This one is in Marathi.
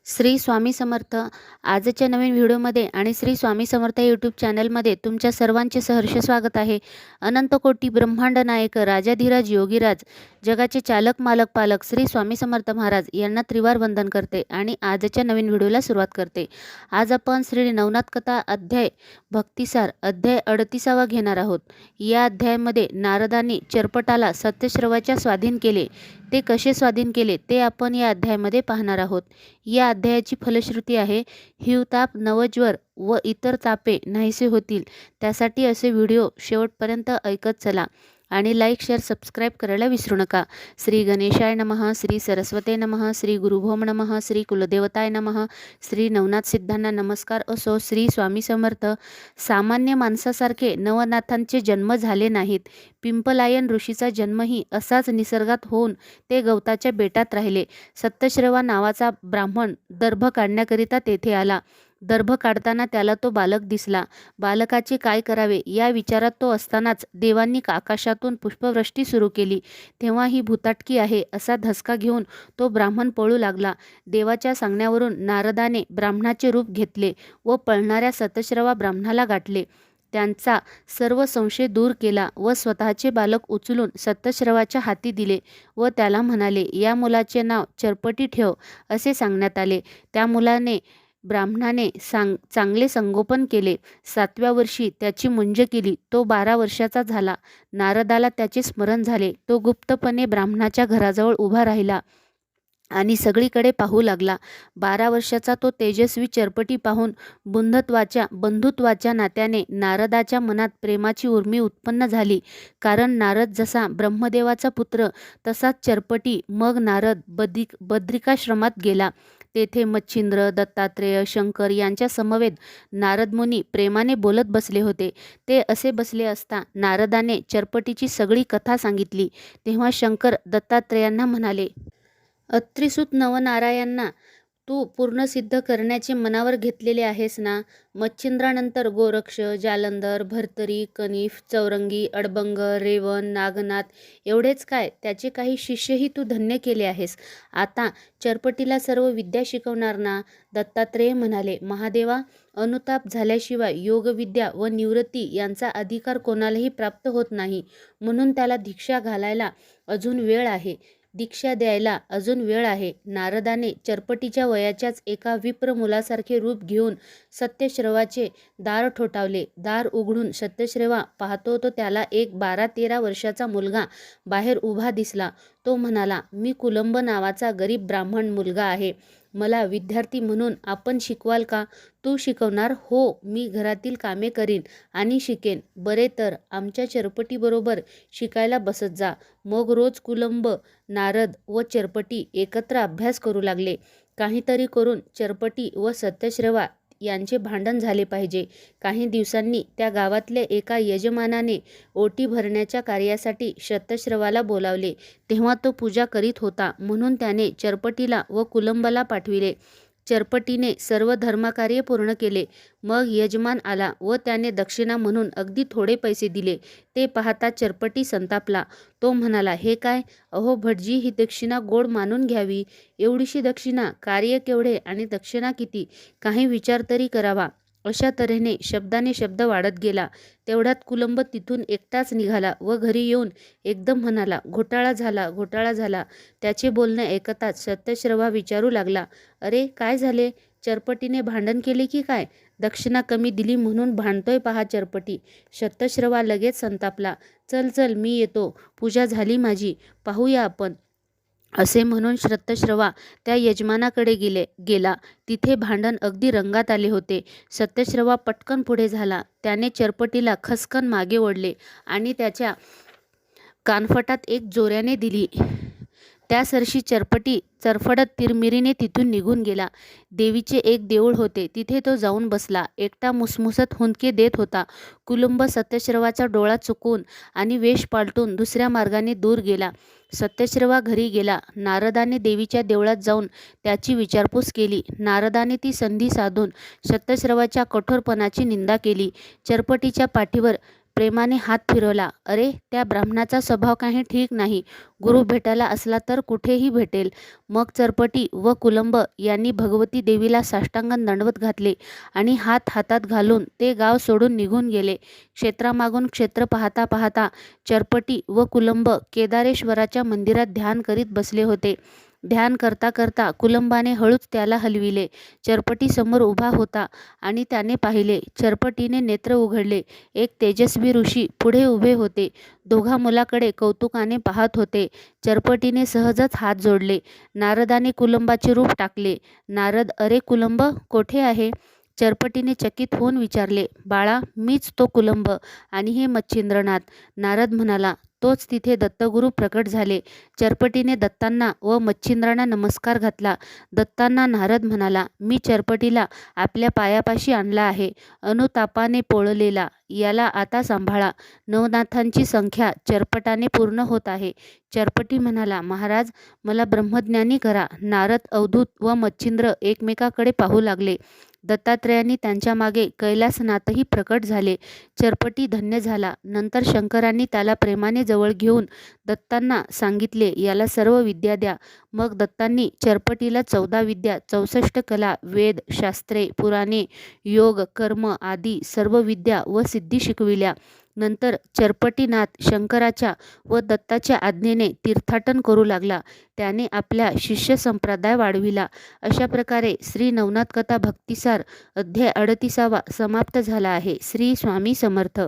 श्री स्वामी समर्थ. आजच्या नवीन व्हिडिओमध्ये आणि श्री स्वामी समर्थ यूट्यूब चॅनलमध्ये तुमच्या सर्वांचे सहर्ष स्वागत आहे. अनंत कोटी ब्रह्मांड नायक राजाधिराज योगीराज जगाचे चालक मालक पालक श्री स्वामी समर्थ महाराज यांना त्रिवार वंदन करते आणि आजच्या नवीन व्हिडिओला सुरुवात करते. आज आपण श्री नवनाथ कथा अध्याय भक्तिसार अध्याय 38 घेणार आहोत. या अध्यायामध्ये नारदांनी चरपटाला सत्यश्रवाच्या स्वाधीन केले. ते कसे स्वाधीन केले ते आपण या अध्यायामध्ये पाहणार आहोत. या अध्यायाची फलश्रुती आहे, हिवताप, नवज्वर व इतर तापे नाहीसे होतील. त्यासाठी असे व्हिडिओ शेवटपर्यंत ऐकत चला आणि लाईक, शेअर, सबस्क्राईब करायला विसरू नका. श्री गणेशाय नमः, श्री सरस्वते नमः, श्री गुरुभोम नमः, श्री कुलदेवताय नमः, श्री नवनाथ सिद्धांना नमस्कार असो. श्री स्वामी समर्थ. सामान्य माणसासारखे नवनाथांचे जन्म झाले नाहीत. पिंपलायन ऋषीचा जन्मही असाच निसर्गात होऊन ते गवताच्या बेटात राहिले. सत्यश्रवा नावाचा ब्राह्मण दर्भ काढण्याकरिता तेथे आला. दर्भ काढताना त्याला तो बालक दिसला. बालकाचे काय करावे या विचारात तो असतानाच देवांनी आकाशातून पुष्पवृष्टी सुरू केली. तेव्हा ही भूताटकी आहे असा धसका घेऊन तो ब्राह्मण पळू लागला. देवाच्या सांगण्यावरून नारदाने ब्राह्मणाचे रूप घेतले व पळणाऱ्या सत्यश्रवा ब्राह्मणाला गाठले. त्यांचा सर्व संशय दूर केला व स्वतःचे बालक उचलून सत्यश्रवाच्या हाती दिले व त्याला म्हणाले, या मुलाचे नाव चरपटी ठेव असे सांगण्यात आले. त्या मुलाने ब्राह्मणाने चांगले संगोपन केले. 7व्या वर्षी त्याची मुंज केली. तो 12 वर्षाचा झाला. नारदाला त्याचे स्मरण झाले. तो गुप्तपणे ब्राह्मणाच्या घराजवळ उभा राहिला आणि सगळीकडे पाहू लागला. 12 वर्षाचा तो तेजस्वी चरपटी पाहून बंधुत्वाच्या नात्याने नारदाच्या मनात प्रेमाची उर्मी उत्पन्न झाली. कारण नारद जसा ब्रह्मदेवाचा पुत्र तसाच चरपटी. मग नारद बद्रिकाश्रमात गेला. तेथे मच्छिंद्र, दत्तात्रेय, शंकर यांच्या समवेत नारदमुनी प्रेमाने बोलत बसले होते. ते असे बसले असता नारदाने चरपटीची सगळी कथा सांगितली. तेव्हा शंकर दत्तात्रेयांना म्हणाले, अत्रिसूत नवनारायणांना तू पूर्ण सिद्ध करण्याचे मनावर घेतलेले आहेस ना. मच्छिंद्रानंतर गोरक्ष, जालंधर, भर्तरी, कनिफ, चौरंगी, अडबंग, रेवण, नागनाथ एवढेच काय, त्याचे काही शिष्यही तू धन्य केले आहेस. आता चरपटीला सर्व विद्या शिकवणार ना. दत्तात्रेय म्हणाले, महादेवा, अनुताप झाल्याशिवाय योगविद्या व निवृत्ती यांचा अधिकार कोणालाही प्राप्त होत नाही. म्हणून त्याला दीक्षा घालायला अजून वेळ आहे. दीक्षा द्यायला अजून वेळ आहे. नारदाने चरपटीच्या वयाच्याच एका विप्र मुलासारखे रूप घेऊन सत्यश्रवाचे दार ठोठावले. दार उघडून सत्यश्रवा पाहतो तो त्याला एक 12-13 वर्षाचा मुलगा बाहेर उभा दिसला. तो म्हणाला, मी कुलंब नावाचा गरीब ब्राह्मण मुलगा आहे. मला विद्यार्थी म्हणून आपण शिकवाल का. तू शिकवणार. हो, मी घरातील कामे करीन आणि शिकेन. बरे तर आमच्या चरपटीबरोबर शिकायला बसत जा. मग रोज कुलंब, नारद व चरपटी एकत्र अभ्यास करू लागले. काहीतरी करून चरपटी व सत्यश्रवा यांचे भांडण झाले पाहिजे. काही दिवसांनी त्या गावातल्या एका यजमानाने ओटी भरण्याच्या कार्यासाठी सत्यश्रवाला बोलावले. तेव्हा तो पूजा करीत होता म्हणून त्याने चरपटीला व कुलंबला पाठविले. चरपटीने सर्व धर्मकार्य पूर्ण केले. मग यजमान आला व त्याने दक्षिणा म्हणून अगदी थोडे पैसे दिले. ते पाहता चरपटी संतापला. तो म्हणाला, हे काय. अहो भटजी, ही दक्षिणा गोड मानून घ्यावी. एवढीशी दक्षिणा, कार्य केवढे आणि दक्षिणा किती, काही विचार तरी करावा. अशा तऱ्हेने शब्दाने शब्द वाढत गेला. तेवढ्यात कुलंब तिथून एकटाच निघाला व घरी येऊन एकदम म्हणाला, घोटाळा झाला, घोटाळा झाला. त्याचे बोलणे ऐकताच सत्यश्रवा विचारू लागला, अरे काय झाले. चरपटीने भांडण केले की काय. दक्षिणा कमी दिली म्हणून भांडतोय पहा चरपटी. सत्यश्रवा लगेच संतापला. चल चल, मी येतो. पूजा झाली माझी, पाहूया आपण. असे म्हणून सत्यश्रवा त्या यजमानाकडे गेला. तिथे भांडण अगदी रंगात आले होते. सत्यश्रवा पटकन पुढे झाला. त्याने चरपटीला खसकन मागे ओढले आणि त्याच्या कानफटात एक जोऱ्याने दिली. त्यासरशी चरपटी चरफडत तिरमिरीने तिथून निघून गेला. देवीचे एक देऊळ होते. तिथे तो जाऊन बसला. एकटा मुसमुसत हुंदके देत होता. कुलंब सत्यश्रवाचा डोळा चुकवून आणि वेश पालटून दुसऱ्या मार्गाने दूर गेला. सत्यश्रवा घरी गेला. नारदाने देवीच्या देवळात जाऊन त्याची विचारपूस केली. नारदाने ती संधी साधून सत्यश्रवाच्या कठोरपणाची निंदा केली. चरपटीच्या पाठीवर प्रेमाने हात फिरवला. अरे, त्या ब्राह्मणाचा स्वभाव काही ठीक नाही. गुरु भेटायला असला तर कुठेही भेटेल. मग चरपटी व कुलंब यांनी भगवती देवीला साष्टांग दंडवत घातले आणि हात हातात घालून ते गाव सोडून निघून गेले. क्षेत्रामागून क्षेत्र पाहता पाहता चरपटी व कुलंब केदारेश्वराच्या मंदिरात ध्यान करीत बसले होते. ध्यान करता करता कुलंबाने हळूच त्याला हलविले. चरपटी समोर उभा होता आणि त्याने पाहिले. चरपटीने नेत्र उघडले. एक तेजस्वी ऋषी पुढे उभे होते. दोघा मुलाकडे कौतुकाने पाहत होते. चरपटीने सहजच हात जोडले. नारदाने कुलंबाचे रूप टाकले. नारद, अरे कुलंब, कोठे आहे? चरपटीने चकित होऊन विचारले. बाळा, मीच तो कुलंब आणि हे मच्छिंद्रनाथ. नारद म्हणाला. तोच तिथे दत्तगुरू प्रकट झाले. चरपटीने दत्तांना व मच्छिंद्रांना नमस्कार घातला. दत्तांना नारद म्हणाला, मी चरपटीला आपल्या पायापाशी आणला आहे. अनुतापाने पोळलेला. याला आता सांभाळा. नवनाथांची संख्या चरपटाने पूर्ण होत आहे. चरपटी म्हणाला, महाराज, मला ब्रह्मज्ञानी करा. नारद, अवधूत व मच्छिंद्र एकमेकाकडे पाहू लागले. दत्तात्रयांनी त्यांच्या मागे कैलासनाथही प्रकट झाले. चरपटी धन्य झाला. नंतर शंकरांनी त्याला प्रेमाने जवळ घेऊन दत्तांना सांगितले, याला सर्व विद्या द्या. मग दत्तांनी चरपटीला 14 विद्या, 64 कला, वेद, शास्त्रे, पुराणे, योग, कर्म आदी सर्व विद्या व सिद्धी शिकविल्या. नंतर चरपटीनाथ शंकराच्या व दत्ताच्या आज्ञेने तीर्थाटन करू लागला. त्याने आपल्या शिष्य संप्रदाय वाढविला. अशा प्रकारे श्री नवनाथ कथा भक्तिसार अध्याय 38 समाप्त झाला आहे. श्री स्वामी समर्थ.